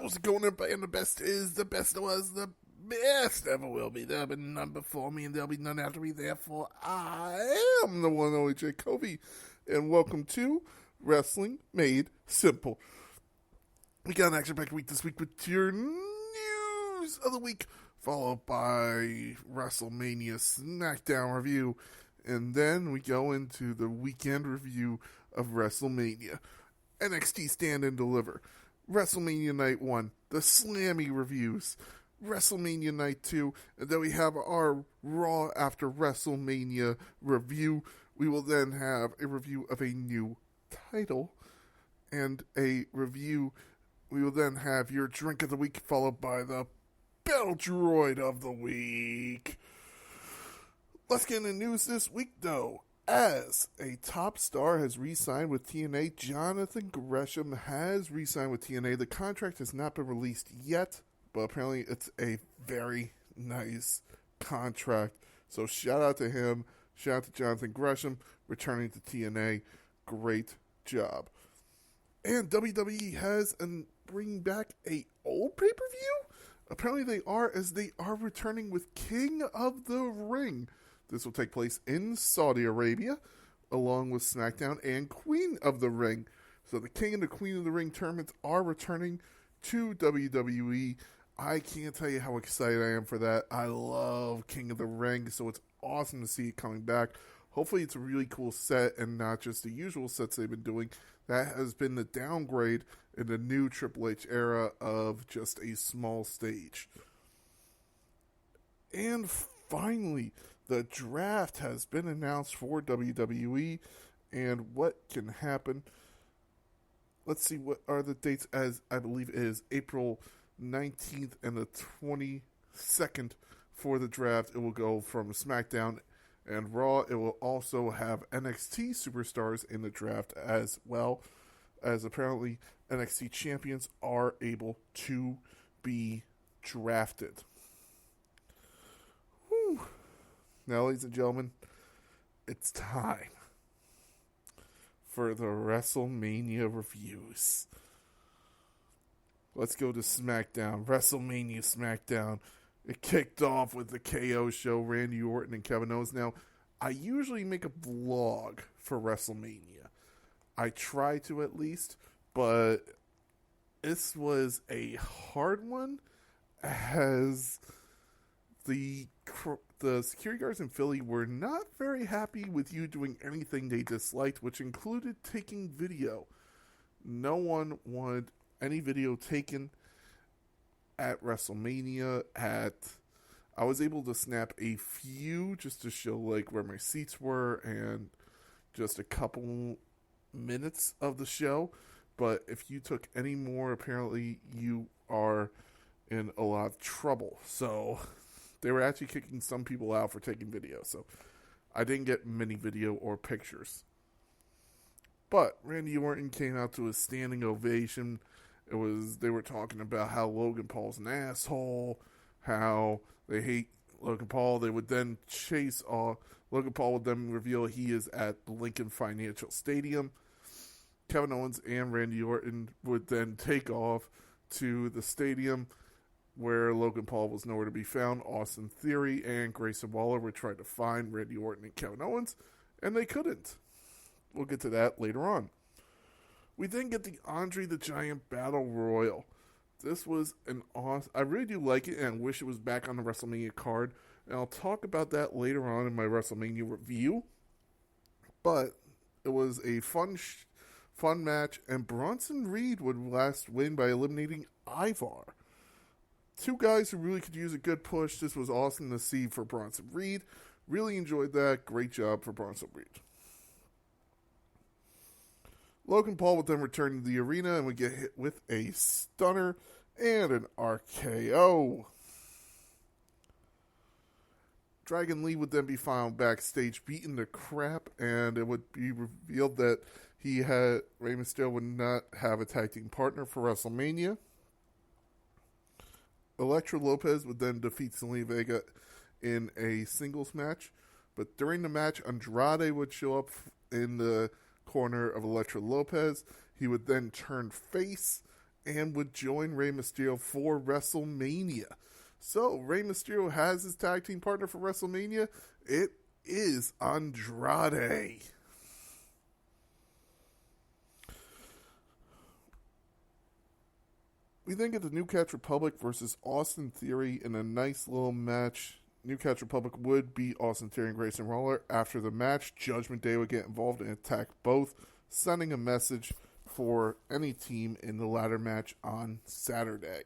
How's it going, everybody? And the best is, the best was, the best ever will be. There'll be none before me, and there'll be none after me. Therefore, I am the one and only Jay Covey, and welcome to Wrestling Made Simple. We got an action-packed week this week with your news of the week, followed by WrestleMania SmackDown review, and then we go into the weekend review of WrestleMania. NXT Stand and Deliver, WrestleMania Night 1, the Slammy reviews, WrestleMania Night 2, and then we have our Raw after WrestleMania review. We will then have a review of a new title and a review. We will then have your drink of the week, followed by the Battle Droid of the week. Let's get into news this week, though. As a top star has re-signed with TNA, Jonathan Gresham has re-signed with TNA. The contract has not been released yet, but apparently it's a very nice contract. So shout out to him. Shout out to Jonathan Gresham returning to TNA. Great job. And WWE has bringing back a old pay-per-view? Apparently they are, as they are returning with King of the Ring. This will take place in Saudi Arabia, along with SmackDown and Queen of the Ring. So the King and the Queen of the Ring tournaments are returning to WWE. I can't tell you how excited I am for that. I love King of the Ring, so it's awesome to see it coming back. Hopefully it's a really cool set and not just the usual sets they've been doing. That has been the downgrade in the new Triple H era of just a small stage. And finally, the draft has been announced for WWE, and what can happen. Let's see, what are the dates, as I believe it is April 19th and the 22nd for the draft. It will go from SmackDown and Raw. It will also have NXT superstars in the draft, as well as apparently NXT champions are able to be drafted. Whew. Now, ladies and gentlemen, it's time for the WrestleMania reviews. Let's go to SmackDown. WrestleMania SmackDown. It kicked off with the KO show, Randy Orton and Kevin Owens. Now, I usually make a vlog for WrestleMania. I try to, at least, but this was a hard one, as the security guards in Philly were not very happy with you doing anything they disliked, which included taking video. No one wanted any video taken at WrestleMania. I was able to snap a few just to show like where my seats were and just a couple minutes of the show. But if you took any more, apparently you are in a lot of trouble. So they were actually kicking some people out for taking video. So I didn't get many video or pictures. But Randy Orton came out to a standing ovation. They were talking about how Logan Paul's an asshole, how they hate Logan Paul. They would then Logan Paul would then reveal he is at the Lincoln Financial Stadium. Kevin Owens and Randy Orton would then take off to the stadium, where Logan Paul was nowhere to be found. Austin Theory and Grayson Waller would try to find Randy Orton and Kevin Owens, and they couldn't. We'll get to that later on. We then get the Andre the Giant Battle Royal. This was an awesome... I really do like it, and I wish it was back on the WrestleMania card. And I'll talk about that later on in my WrestleMania review. But it was a fun match, and Bronson Reed would last win by eliminating Ivar. Two guys who really could use a good push. This was awesome to see for Bronson Reed. Really enjoyed that. Great job for Bronson Reed. Logan Paul would then return to the arena and would get hit with a stunner and an RKO. Dragon Lee would then be found backstage beating the crap, and it would be revealed that Rey Mysterio would not have a tag team partner for WrestleMania. Elektra Lopez would then defeat Zelina Vega in a singles match, but during the match, Andrade would show up in the corner of Elektra Lopez. He would then turn face and would join Rey Mysterio for WrestleMania. So, Rey Mysterio has his tag team partner for WrestleMania. It is Andrade. We then get the New Catch Republic versus Austin Theory in a nice little match. New Catch Republic would beat Austin Theory and Grayson Waller. After the match, Judgment Day would get involved and attack both, sending a message for any team in the ladder match on Saturday.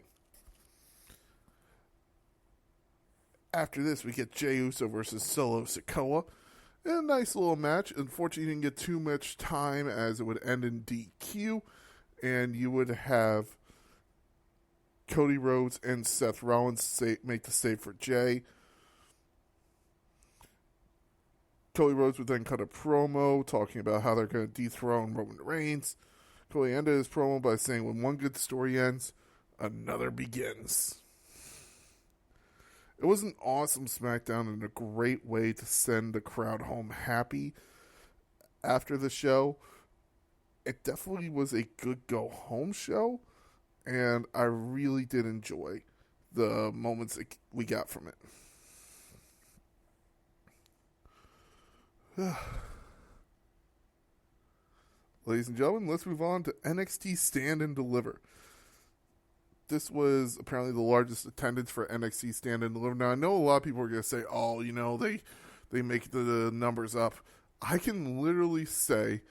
After this, we get Jey Uso versus Solo Sikoa. A nice little match. Unfortunately, you didn't get too much time as it would end in DQ. And you would have Cody Rhodes and Seth Rollins make the save for Jey. Cody Rhodes would then cut a promo talking about how they're going to dethrone Roman Reigns. Cody ended his promo by saying, when one good story ends, another begins. It was an awesome SmackDown and a great way to send the crowd home happy after the show. It definitely was a good go-home show, and I really did enjoy the moments that we got from it. Ladies and gentlemen, let's move on to NXT Stand and Deliver. This was apparently the largest attendance for NXT Stand and Deliver. Now, I know a lot of people are going to say, oh, you know, they make the numbers up. I can literally say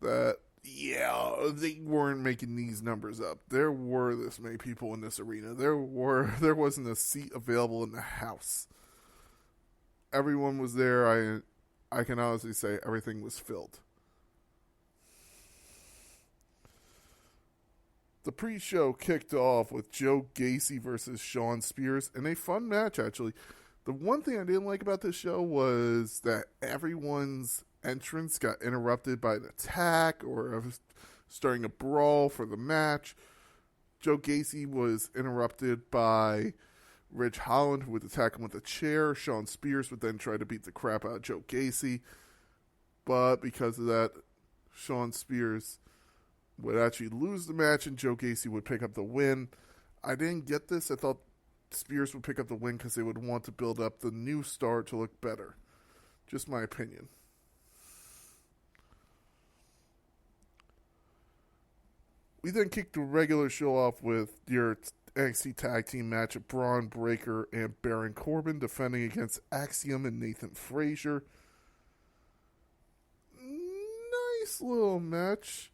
that, yeah, they weren't making these numbers up. There were this many people in this arena. There wasn't a seat available in the house. Everyone was there. I can honestly say everything was filled. The pre-show kicked off with Joe Gacy versus Shawn Spears in a fun match, actually. The one thing I didn't like about this show was that everyone's entrance got interrupted by an attack or starting a brawl for the match. Joe Gacy was interrupted by Ridge Holland, who would attack him with a chair. Shawn Spears would then try to beat the crap out of Joe Gacy. But because of that, Shawn Spears would actually lose the match and Joe Gacy would pick up the win. I didn't get this. I thought Spears would pick up the win because they would want to build up the new star to look better. Just my opinion. We then kicked the regular show off with your NXT Tag Team match of Braun Breaker and Baron Corbin defending against Axiom and Nathan Frazier. Nice little match.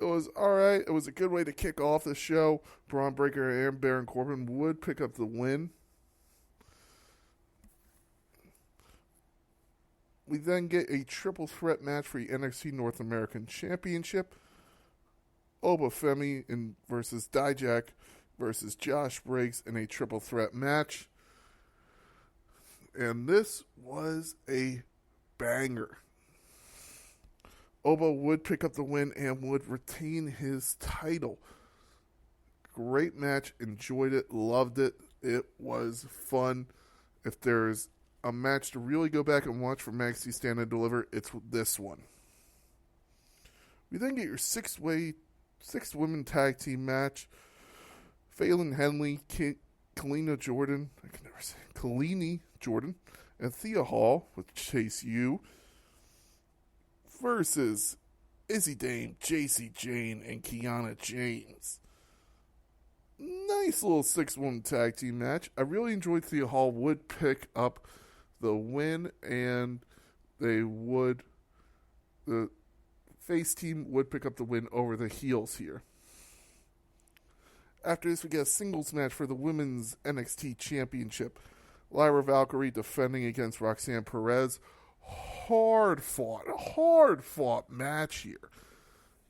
It was alright. It was a good way to kick off the show. Braun Breaker and Baron Corbin would pick up the win. We then get a triple threat match for the NXT North American Championship. Oba Femi versus Dijak versus Josh Briggs in a triple threat match. And this was a banger. Oba would pick up the win and would retain his title. Great match. Enjoyed it. Loved it. It was fun. If there's a match to really go back and watch for NXT Stand and Deliver, it's this one. We then get your six women tag team match. Phelan Henley, Kalina Jordan, and Thea Hall with Chase U versus Izzy Dame, JC Jane, and Kiana James. Nice little 6-woman tag team match. I really enjoyed Thea Hall would pick up the win, and the face team would pick up the win over the heels here. After this, we get a singles match for the Women's NXT Championship. Lyra Valkyrie defending against Roxanne Perez. Hard fought match here.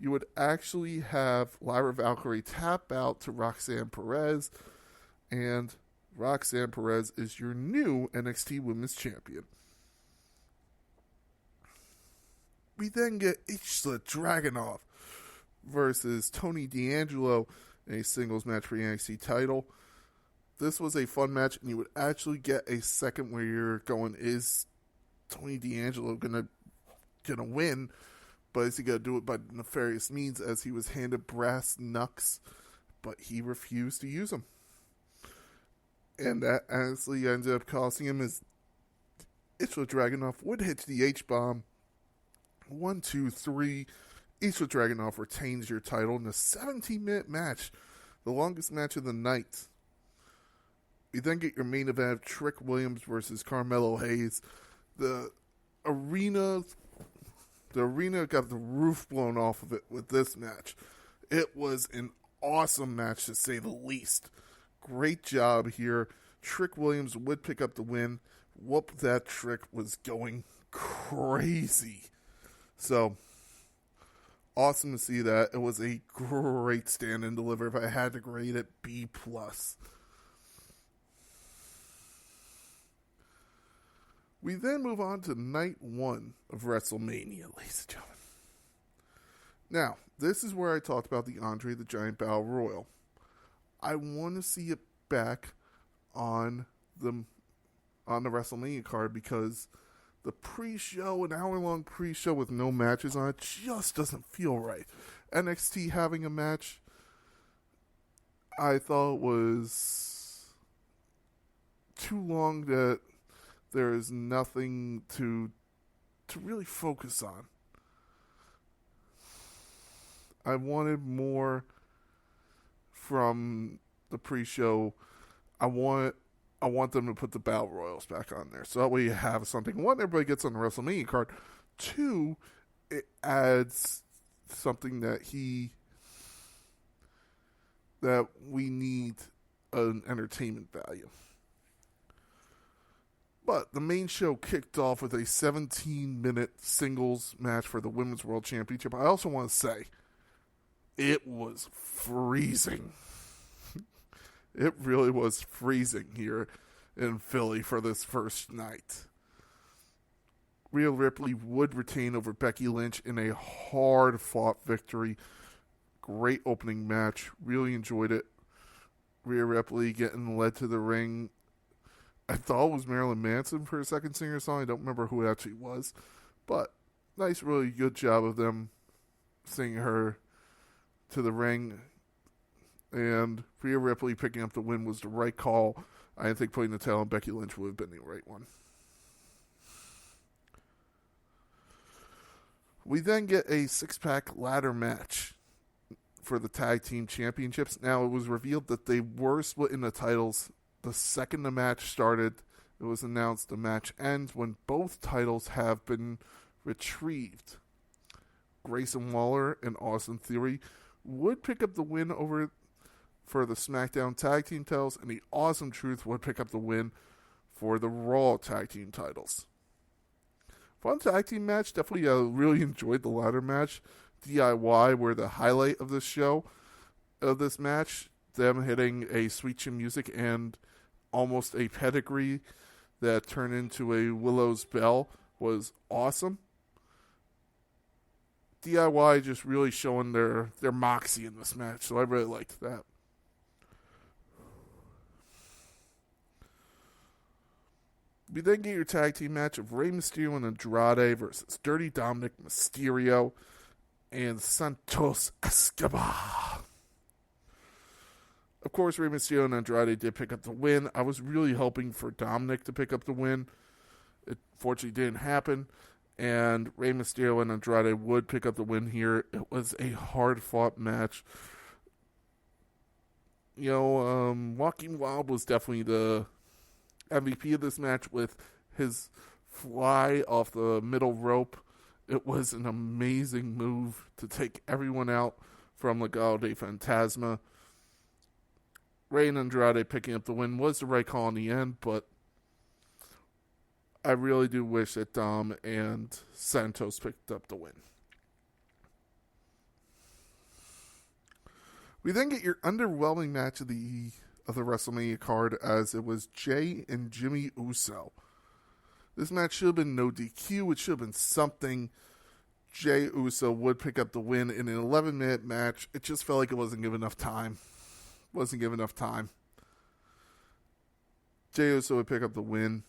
You would actually have Lyra Valkyrie tap out to Roxanne Perez, and Roxanne Perez is your new NXT Women's Champion. We then get Isla Dragunov versus Tony D'Angelo in a singles match for the NXT title. This was a fun match, and you would actually get a second where you're going, is Tony D'Angelo gonna win? But is he gonna do it by nefarious means, as he was handed brass knucks but he refused to use them. And that honestly ended up costing him his Ilya Dragunov would hit the H-bomb. 1, 2, 3. Ilya Dragunov retains your title in a 17-minute match, the longest match of the night. You then get your main event of Trick Williams versus Carmelo Hayes. The arena got the roof blown off of it with this match. It was an awesome match, to say the least. Great job here. Trick Williams would pick up the win. Whoop, that Trick was going crazy. So, awesome to see that. It was a great stand and deliver. If I had to grade it, B+. We then move on to night 1 of WrestleMania, ladies and gentlemen. Now, this is where I talked about the Andre the Giant Battle Royal. I want to see it back on the WrestleMania card, because the pre-show, an hour-long pre-show with no matches on it, just doesn't feel right. NXT having a match, I thought was too long that there is nothing to really focus on. I wanted more from the pre-show. I want them to put the Battle Royals back on there, so that way you have something. One, everybody gets on the WrestleMania card. Two, it adds something that we need an entertainment value. But the main show kicked off with a 17-minute singles match for the Women's World Championship. I also want to say, it was freezing. It really was freezing here in Philly for this first night. Rhea Ripley would retain over Becky Lynch in a hard-fought victory. Great opening match. Really enjoyed it. Rhea Ripley getting led to the ring. I thought it was Marilyn Manson for a second singer song. I don't remember who it actually was. But nice, really good job of them singing her to the ring. And Rhea Ripley picking up the win was the right call. I didn't think putting the tail on Becky Lynch would have been the right one. We then get a 6-pack ladder match for the tag team championships. Now, it was revealed that they were splitting the titles. The second the match started, it was announced the match ends when both titles have been retrieved. Grayson Waller and Austin Theory would pick up the win over for the SmackDown Tag Team titles, and the Awesome Truth would pick up the win for the Raw Tag Team titles. Fun tag team match. Definitely really enjoyed the ladder match. DIY were the highlight of this show, of this match. Them hitting a Sweet Chin Music and almost a pedigree that turned into a Willow's Bell was awesome. DIY just really showing their moxie in this match, so I really liked that. We then get your tag team match of Rey Mysterio and Andrade versus Dirty Dominic Mysterio and Santos Escobar. Of course, Rey Mysterio and Andrade did pick up the win. I was really hoping for Dominic to pick up the win. It fortunately didn't happen. And Rey Mysterio and Andrade would pick up the win here. It was a hard-fought match. You know, Joaquin Wilde was definitely the MVP of this match with his fly off the middle rope. It was an amazing move to take everyone out from Legado de Fantasma. Rey and Andrade picking up the win was the right call in the end, but I really do wish that Dom and Santos picked up the win. We then get your underwhelming match of the WrestleMania card, as it was Jay and Jimmy Uso. This match should have been no DQ. It should have been something. Jay Uso would pick up the win in an 11-minute match. It just felt like it wasn't given enough time. Jay Uso would pick up the win.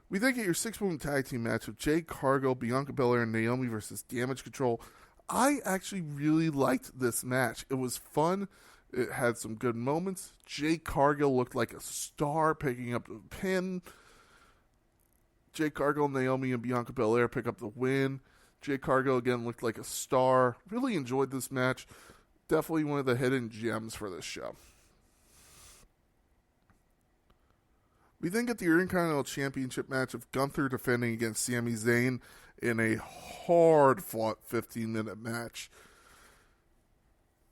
We then get your 6-woman tag team match of Jade Cargill, Bianca Belair, and Naomi versus Damage Control. I actually really liked this match. It was fun. It had some good moments. Jade Cargill looked like a star picking up the pin. Jade Cargill, Naomi, and Bianca Belair pick up the win. Jade Cargill again looked like a star. Really enjoyed this match. Definitely one of the hidden gems for this show. We then get the Intercontinental Championship match of Gunther defending against Sami Zayn in a hard-fought 15-minute match.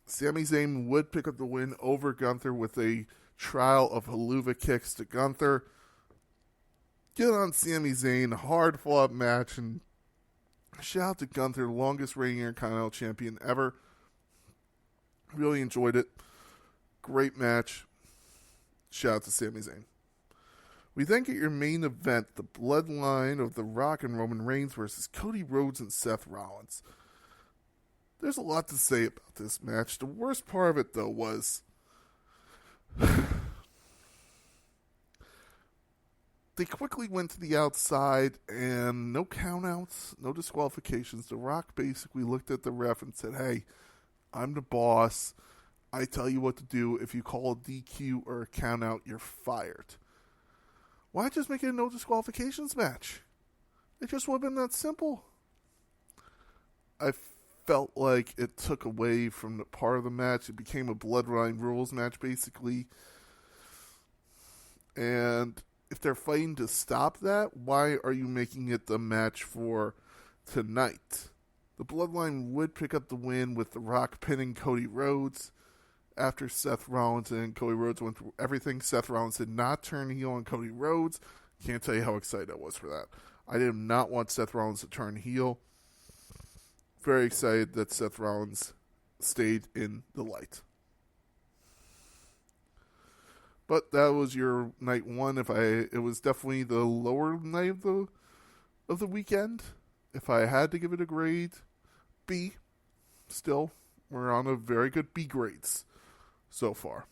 Sami Zayn would pick up the win over Gunther with a trial of haluva kicks to Gunther. Get on Sami Zayn, hard-fought match, and shout out to Gunther, longest reigning Intercontinental Champion ever. Really enjoyed it. Great match. Shout out to Sami Zayn. We then get your main event, the bloodline of The Rock and Roman Reigns versus Cody Rhodes and Seth Rollins. There's a lot to say about this match. The worst part of it, though, was they quickly went to the outside and no countouts, no disqualifications. The Rock basically looked at the ref and said, hey, I'm the boss. I tell you what to do. If you call a DQ or a countout, you're fired. Why just make it a no disqualifications match? It just would have been that simple. I felt like it took away from the part of the match. It became a Bloodline rules match, basically. And if they're fighting to stop that, why are you making it the match for tonight? The Bloodline would pick up the win with The Rock pinning Cody Rhodes. After Seth Rollins and Cody Rhodes went through everything, Seth Rollins did not turn heel on Cody Rhodes. Can't tell you how excited I was for that. I did not want Seth Rollins to turn heel. Very excited that Seth Rollins stayed in the light. But that was your night one. It was definitely the lower night of the weekend. If I had to give it a grade, B. Still, we're on a very good B grades so far.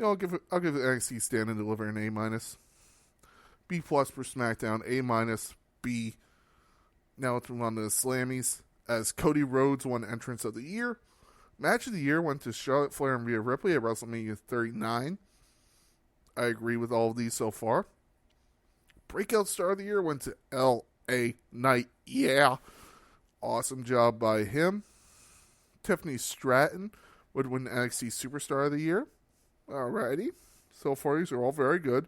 I'll give it NXT Stand and Deliver an A-. B+ for SmackDown, A-, B. Now let's move on to the Slammies. As Cody Rhodes won Entrance of the Year. Match of the Year went to Charlotte Flair and Rhea Ripley at WrestleMania 39. I agree with all of these so far. Breakout Star of the Year went to L.A. Knight. Yeah. Awesome job by him. Tiffany Stratton would win NXT Superstar of the Year. Alrighty. So far, these are all very good.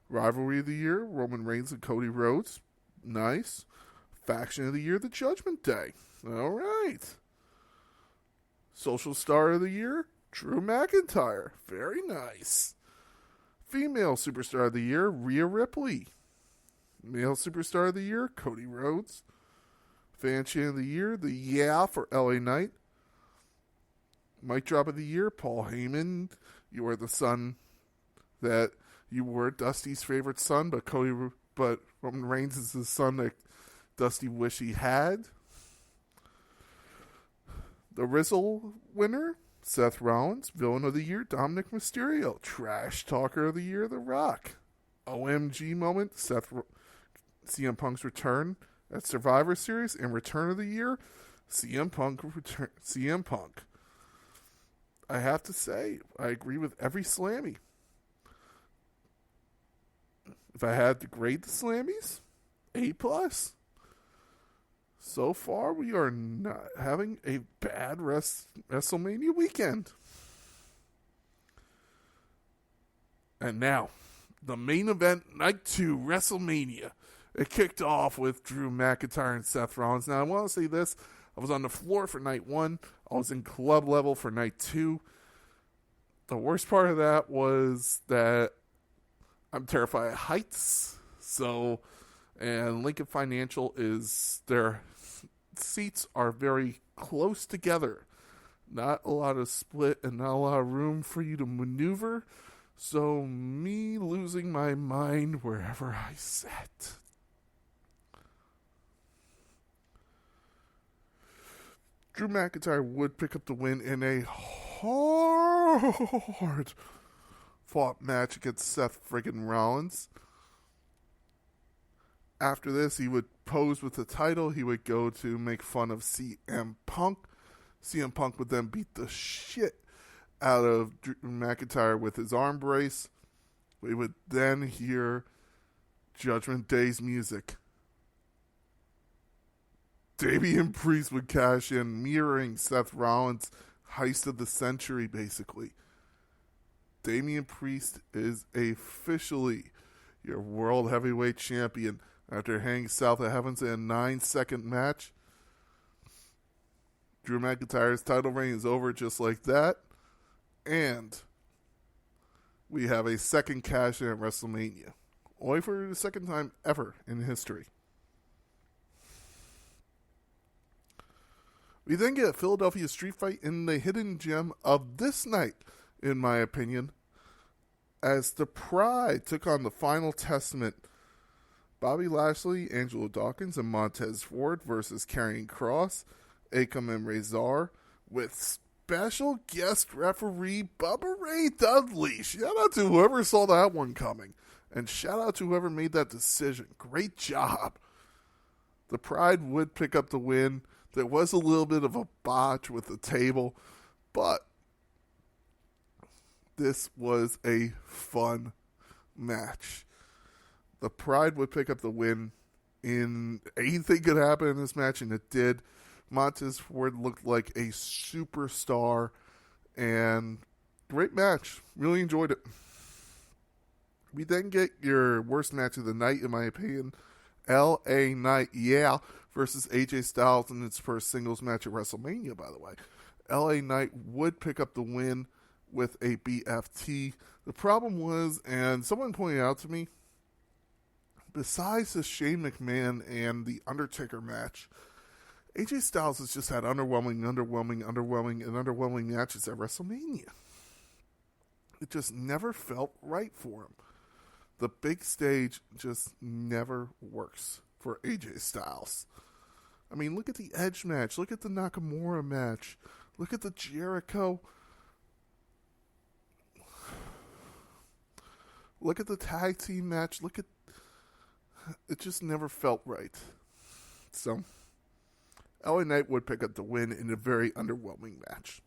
Rivalry of the Year, Roman Reigns and Cody Rhodes. Nice. Faction of the Year, the Judgment Day. Alright. Social Star of the Year, Drew McIntyre. Very nice. Female Superstar of the Year, Rhea Ripley. Male Superstar of the Year, Cody Rhodes. Fan Chant of the Year, the Yeah for LA Knight. Mic Drop of the Year, Paul Heyman. You are the son that you were Dusty's favorite son, but Roman Reigns is the son that Dusty wished he had. The Rizzle winner, Seth Rollins. Villain of the Year, Dominic Mysterio. Trash Talker of the Year, The Rock. OMG moment, CM Punk's return at Survivor Series. And Return of the Year, CM Punk. I have to say, I agree with every Slammy. If I had to grade the Slammies, A+. So far, we are not having a bad WrestleMania weekend. And now, the main event, Night 2, WrestleMania. It kicked off with Drew McIntyre and Seth Rollins. Now, I want to say this. I was on the floor for Night 1. I was in club level for Night 2. The worst part of that was that I'm terrified of heights. And Lincoln Financial their seats are very close together. Not a lot of split and not a lot of room for you to maneuver. So me losing my mind wherever I sat. Drew McIntyre would pick up the win in a hard fought match against Seth friggin' Rollins. After this, he would pose with the title. He would go to make fun of CM Punk. CM Punk would then beat the shit out of Drew McIntyre with his arm brace. We would then hear Judgment Day's music. Damian Priest would cash in, mirroring Seth Rollins' heist of the century, basically. Damian Priest is officially your World Heavyweight Champion after hanging south of heavens in a 9-second match. Drew McIntyre's title reign is over just like that. And we have a second cash in at WrestleMania. Only for the second time ever in history. We then get a Philadelphia street fight in the hidden gem of this night, in my opinion, as the Pride took on the Final Testament. Bobby Lashley, Angelo Dawkins, and Montez Ford versus Karrion Kross, Akam and Razor, with special guest referee Bubba Ray Dudley. Shout out to whoever saw that one coming. And shout out to whoever made that decision. Great job. The Pride would pick up the win. There was a little bit of a botch with the table, but this was a fun match. The Pride would pick up the win. Anything could happen in this match, and it did. Montez Ford looked like a superstar, and great match. Really enjoyed it. We then get your worst match of the night, in my opinion. L.A. Knight, versus AJ Styles in its first singles match at WrestleMania, by the way. L.A. Knight would pick up the win with a BFT. The problem was, and someone pointed out to me, besides the Shane McMahon and the Undertaker match, AJ Styles has just had underwhelming matches at WrestleMania. It just never felt right for him. The big stage just never works for AJ Styles. I mean, look at the Edge match. Look at the Nakamura match. Look at the Jericho. Look at the tag team match. It just never felt right. So, LA Knight would pick up the win in a very underwhelming match.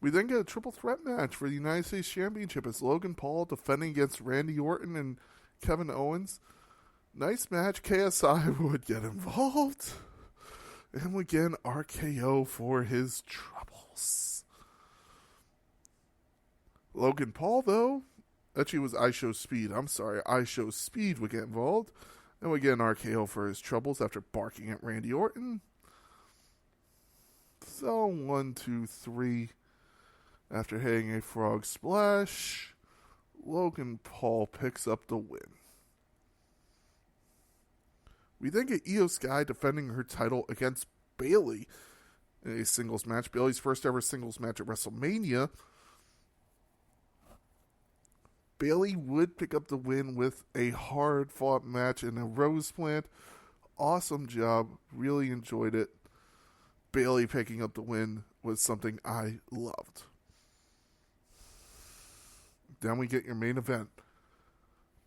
We then get a triple threat match for the United States Championship as Logan Paul defending against Randy Orton and Kevin Owens. Nice match. KSI would get involved and would get an RKO for his troubles. Logan Paul, though, actually it was I Show Speed would get involved and would get an RKO for his troubles after barking at Randy Orton. So 1, 2, 3. After hitting a frog splash, Logan Paul picks up the win. We then get Io Sky defending her title against Bayley in a singles match. Bayley's first ever singles match at WrestleMania. Bayley would pick up the win with a hard-fought match in a rose plant. Awesome job. Really enjoyed it. Bayley picking up the win was something I loved. Then we get your main event.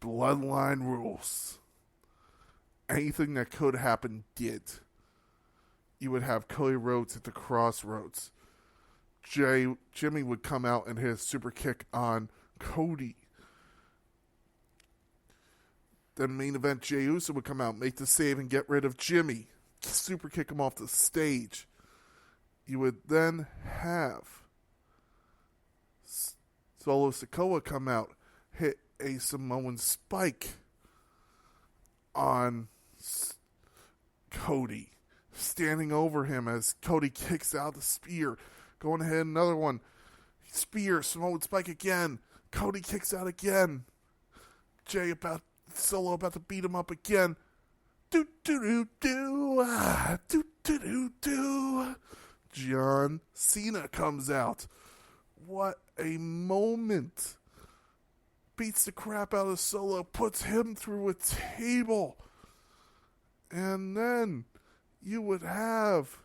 Bloodline rules. Anything that could happen did. You would have Cody Rhodes at the Crossroads. Jimmy would come out and hit a super kick on Cody. Then main event, Jey Uso would come out, make the save, and get rid of Jimmy. Super kick him off the stage. You would then have Solo Sikoa come out, hit a Samoan spike on Cody, standing over him as Cody kicks out the spear. Going ahead, another one. Spear, Samoan spike again. Cody kicks out again. Solo about to beat him up again. John Cena comes out. What a moment. Beats the crap out of Solo, puts him through a table. And then you would have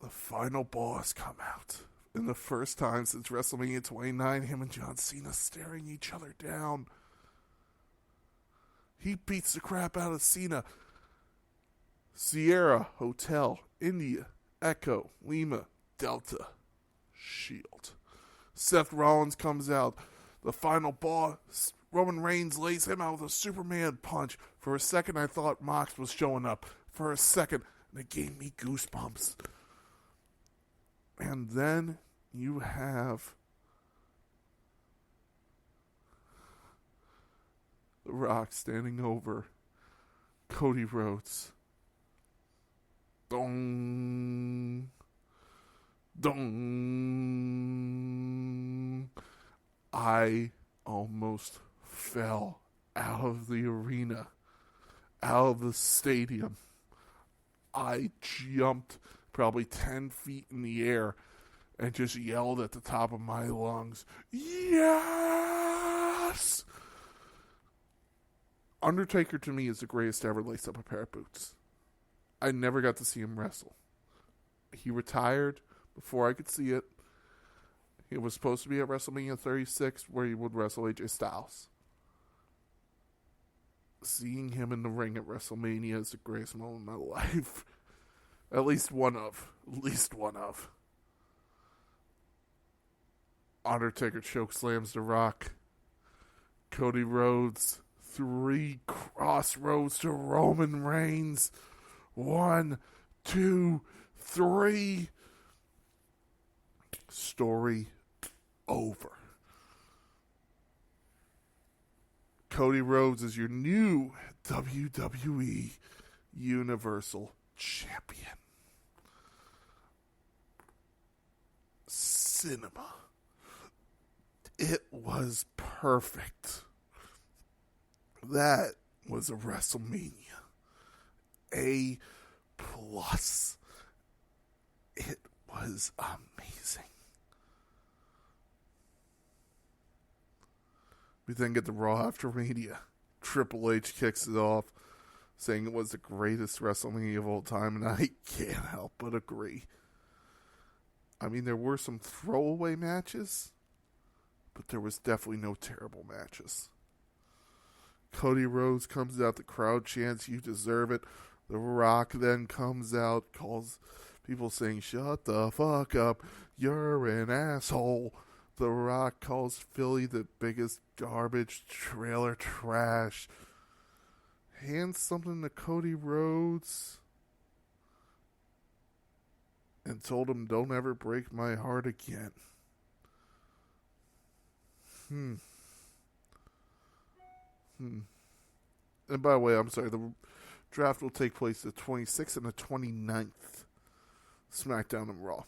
the final boss come out. And the first time since WrestleMania 29, him and John Cena staring each other down. He beats the crap out of Cena. Sierra, Hotel, India, Echo, Lima, Delta, Shield. Seth Rollins comes out. The final boss, Roman Reigns lays him out with a Superman punch. For a second, I thought Mox was showing up. For a second, and it gave me goosebumps. And then you have The Rock standing over Cody Rhodes. Dong. Dong. I almost fell out of the arena, out of the stadium. I jumped probably 10 feet in the air and just yelled at the top of my lungs, yes! Undertaker to me is the greatest to ever lace up a pair of boots. I never got to see him wrestle. He retired before I could see it. He was supposed to be at WrestleMania 36 where he would wrestle AJ Styles. Seeing him in the ring at WrestleMania is the greatest moment of my life. At least one of. Undertaker chokeslams The Rock. Cody Rhodes. 3 crossroads to Roman Reigns. 1, 2, 3. Story over. Cody Rhodes is your new WWE Universal Champion. Cinema. It was perfect. That was a WrestleMania. A+. It was amazing. We then get the Raw after Mania. Triple H kicks it off, saying it was the greatest WrestleMania of all time, and I can't help but agree. I mean, there were some throwaway matches, but there was definitely no terrible matches. Cody Rhodes comes out, the crowd chants, "You deserve it." The Rock then comes out, calls people saying, "Shut the fuck up, you're an asshole." The Rock calls Philly the biggest garbage trailer trash. Hands something to Cody Rhodes and told him, "Don't ever break my heart again." And by the way, I'm sorry, the draft will take place the 26th and the 29th. SmackDown and Raw.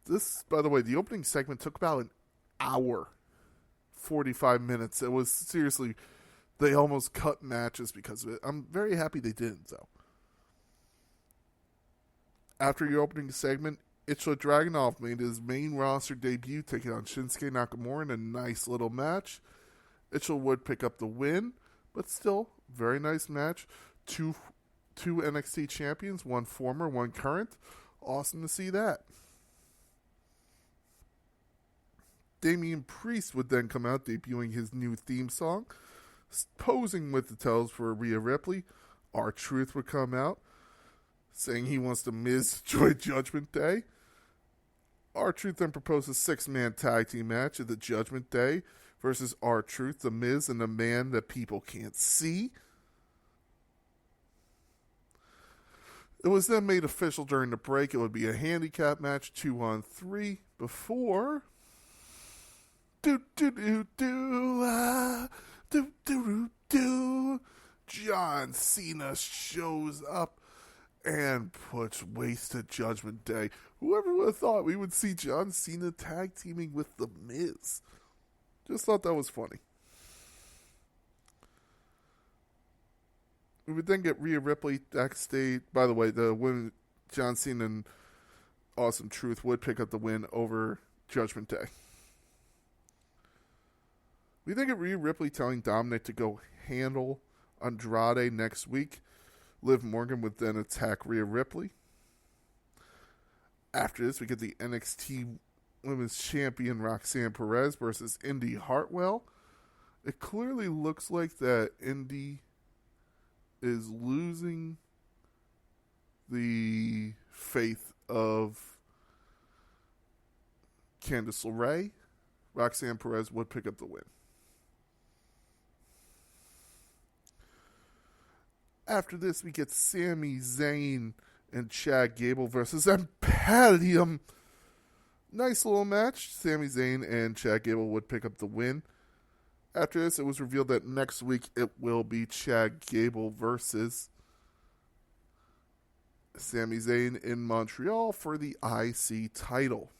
This, by the way, the opening segment took about an hour, 45 minutes. It was seriously, they almost cut matches because of it. I'm very happy they didn't, though. After your opening segment, Ilja Dragunov made his main roster debut, taking on Shinsuke Nakamura in a nice little match. Ilja would pick up the win, but still, very nice match. Two NXT champions, one former, one current. Awesome to see that. Damian Priest would then come out, debuting his new theme song, posing with the tells for Rhea Ripley. R-Truth would come out, saying he wants the Miz to join Judgment Day. R-Truth then proposed a 6-man tag team match at the Judgment Day versus R-Truth, the Miz, and the man that people can't see. It was then made official during the break. It would be a handicap match, 2-on-3, before John Cena shows up and puts waste to Judgment Day. Whoever would have thought we would see John Cena tag teaming with The Miz? Just thought that was funny. We would then get Rhea Ripley backstage. By the way, the win, John Cena and Awesome Truth would pick up the win over Judgment Day. We then get Rhea Ripley telling Dominic to go handle Andrade next week. Liv Morgan would then attack Rhea Ripley. After this, we get the NXT Women's Champion Roxanne Perez versus Indy Hartwell. It clearly looks like that Indy is losing the faith of Candice LeRae. Roxanne Perez would pick up the win. After this, we get Sami Zayn and Chad Gable versus Imperium. Nice little match. Sami Zayn and Chad Gable would pick up the win. After this, it was revealed that next week it will be Chad Gable versus Sami Zayn in Montreal for the IC title.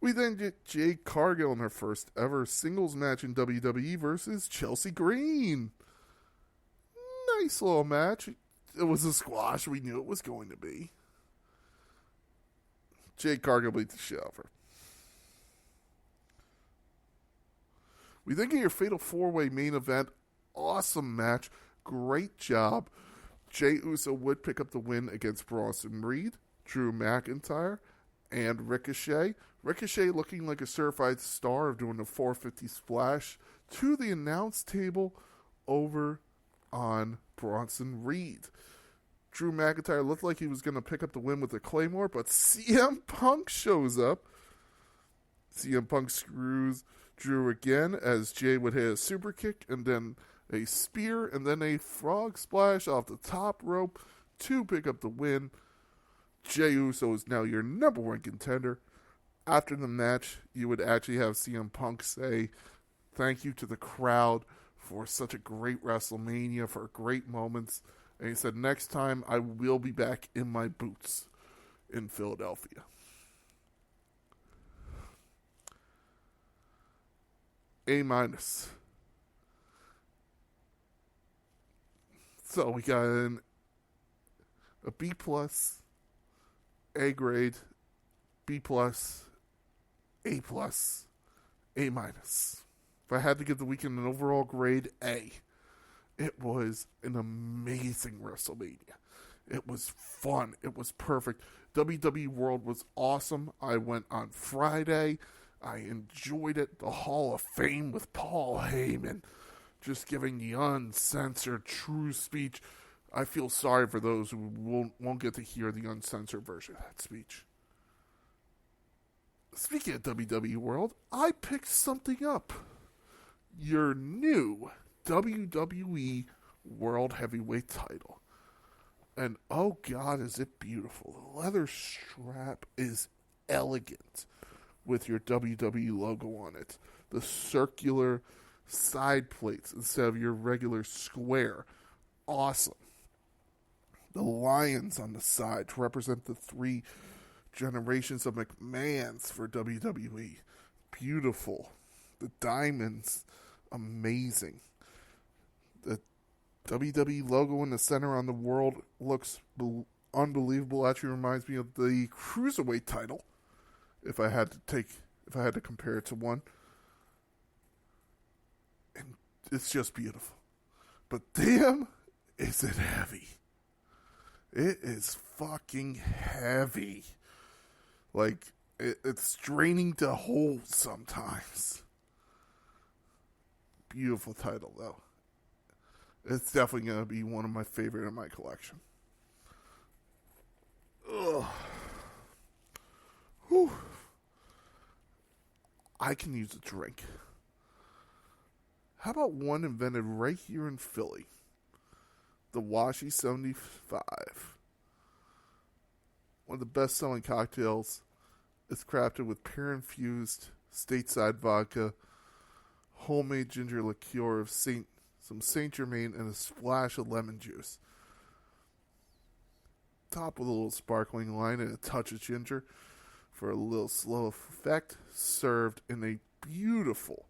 We then get Jade Cargill in her first ever singles match in WWE versus Chelsea Green. Nice little match. It was a squash. We knew it was going to be. Jade Cargill beat the shit out of her. We then get your Fatal 4-Way main event. Awesome match. Great job. Jey Uso would pick up the win against Bronson Reed, Drew McIntyre, and Ricochet. Ricochet looking like a certified star of doing a 450 splash to the announce table over on Bronson Reed. Drew McIntyre looked like he was going to pick up the win with a Claymore, but CM Punk shows up. CM Punk screws Drew again as Jay would hit a super kick and then a spear and then a frog splash off the top rope to pick up the win. Jey Uso is now your number one contender. After the match, you would actually have CM Punk say thank you to the crowd for such a great WrestleMania, for great moments. And he said, next time I will be back in my boots in Philadelphia. A-. So we got a B+, A grade, B+, A+, A-. If I had to give the weekend an overall grade, A. It was an amazing WrestleMania. It was fun. It was perfect. WWE World was awesome. I went on Friday. I enjoyed it. The Hall of Fame with Paul Heyman. Just giving the uncensored true speech. I feel sorry for those who won't get to hear the uncensored version of that speech. Speaking of WWE World, I picked something up. Your new WWE World Heavyweight title. And oh God, is it beautiful. The leather strap is elegant with your WWE logo on it. The circular side plates instead of your regular square. Awesome. The lions on the side to represent the 3 generations of McMahons for WWE. Beautiful. The diamonds, amazing. The WWE logo in the center on the world looks unbelievable. Actually reminds me of the Cruiserweight title. If I had to compare it to one. And it's just beautiful. But damn, is it heavy. It is fucking heavy. Like, it's straining to hold sometimes. Beautiful title, though. It's definitely going to be one of my favorite in my collection. Ugh. Whew. I can use a drink. How about one invented right here in Philly? The Washi 75. One of the best-selling cocktails. It's crafted with pear-infused stateside vodka, homemade ginger liqueur of some Saint Germain, and a splash of lemon juice. Topped with a little sparkling wine and a touch of ginger for a little slow effect. Served in a beautiful,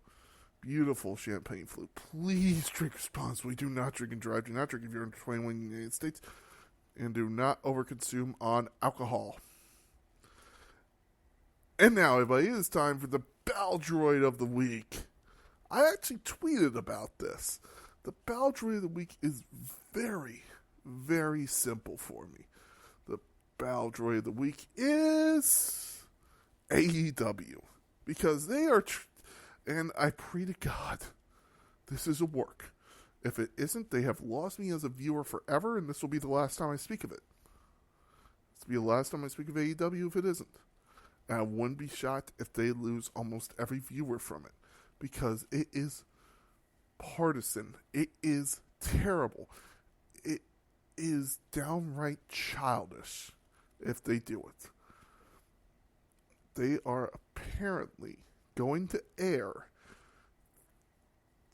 beautiful champagne flute. Please drink responsibly. Do not drink and drive. Do not drink if you're under 21 in the United States. And do not overconsume on alcohol. And now, everybody, it is time for the Baldroid of the Week. I actually tweeted about this. The Baldroid of the Week is very, very simple for me. The Battle Droid of the Week is AEW. Because they are, and I pray to God, this is a work. If it isn't, they have lost me as a viewer forever, and this will be the last time I speak of it. This will be the last time I speak of AEW if it isn't. And I wouldn't be shocked if they lose almost every viewer from it. Because it is partisan. It is terrible. It is downright childish if they do it. They are apparently going to air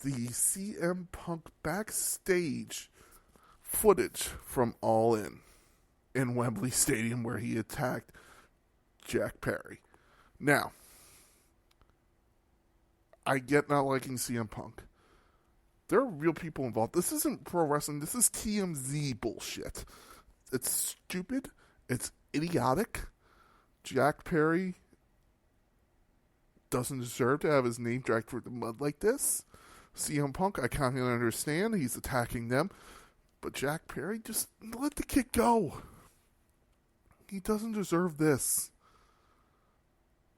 the CM Punk backstage footage from All in Wembley Stadium where he attacked Jack Perry. Now, I get not liking CM Punk. There are real people involved. This isn't pro wrestling. This is TMZ bullshit. It's stupid. It's idiotic. Jack Perry doesn't deserve to have his name dragged through the mud like this. CM Punk, I can't even understand. He's attacking them. But Jack Perry, just let the kid go. He doesn't deserve this.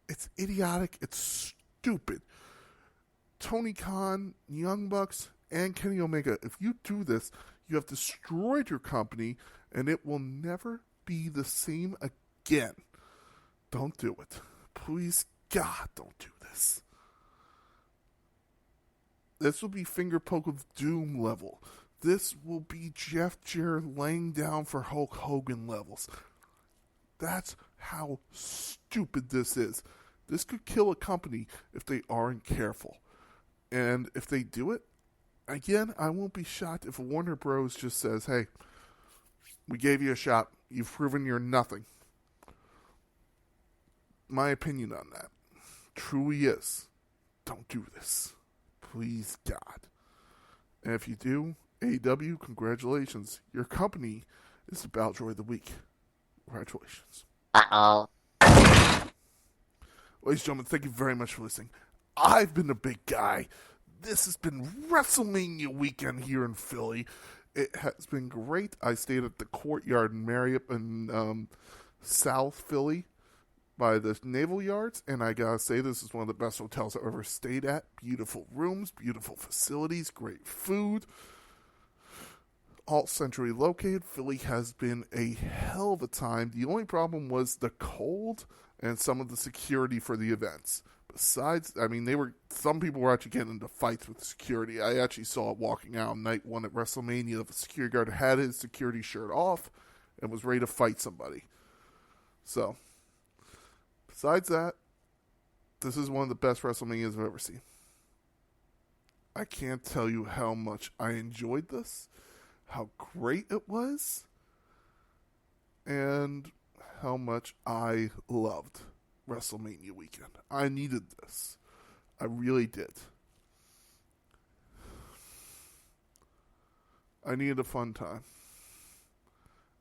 It's idiotic. It's stupid. Tony Khan, Young Bucks, and Kenny Omega, if you do this, you have destroyed your company, and it will never be the same again. Don't do it. Please, God, don't do this. This will be finger poke of doom level. This will be Jeff Jarrett laying down for Hulk Hogan levels. That's how stupid this is. This could kill a company if they aren't careful. And if they do it, again, I won't be shocked if Warner Bros. Just says, hey, we gave you a shot. You've proven you're nothing. My opinion on that truly is, don't do this. Please, God. And if you do, AEW, congratulations. Your company is the Battle Droid of the Week. Congratulations. Uh-oh. Ladies and gentlemen, thank you very much for listening. I've been the big guy. This has been WrestleMania weekend here in Philly. It has been great. I stayed at the Courtyard in Marriott in South Philly by the Naval Yards, and I gotta say, this is one of the best hotels I've ever stayed at. Beautiful rooms, beautiful facilities, great food. All centrally located. Philly has been a hell of a time. The only problem was the cold and some of the security for the events. Besides, I mean, some people were actually getting into fights with security. I actually saw it walking out on night one at WrestleMania. The security guard had his security shirt off and was ready to fight somebody. So, besides that, this is one of the best WrestleManias I've ever seen. I can't tell you how much I enjoyed this, how great it was, and how much I loved WrestleMania weekend. I needed this. I really did. I needed a fun time.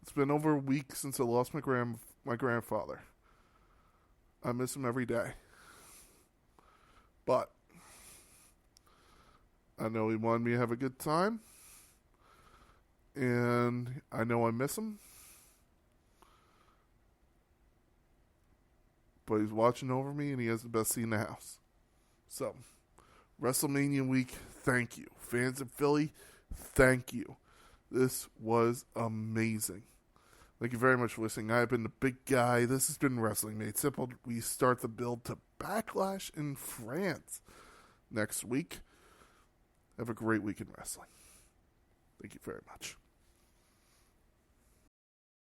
It's been over a week since I lost my grandfather. I miss him every day. But I know he wanted me to have a good time. And I know I miss him. But he's watching over me, and he has the best seat in the house. So, WrestleMania week, thank you. Fans of Philly, thank you. This was amazing. Thank you very much for listening. I've been the big guy. This has been Wrestling Made Simple. We start the build to Backlash in France next week. Have a great week in wrestling. Thank you very much.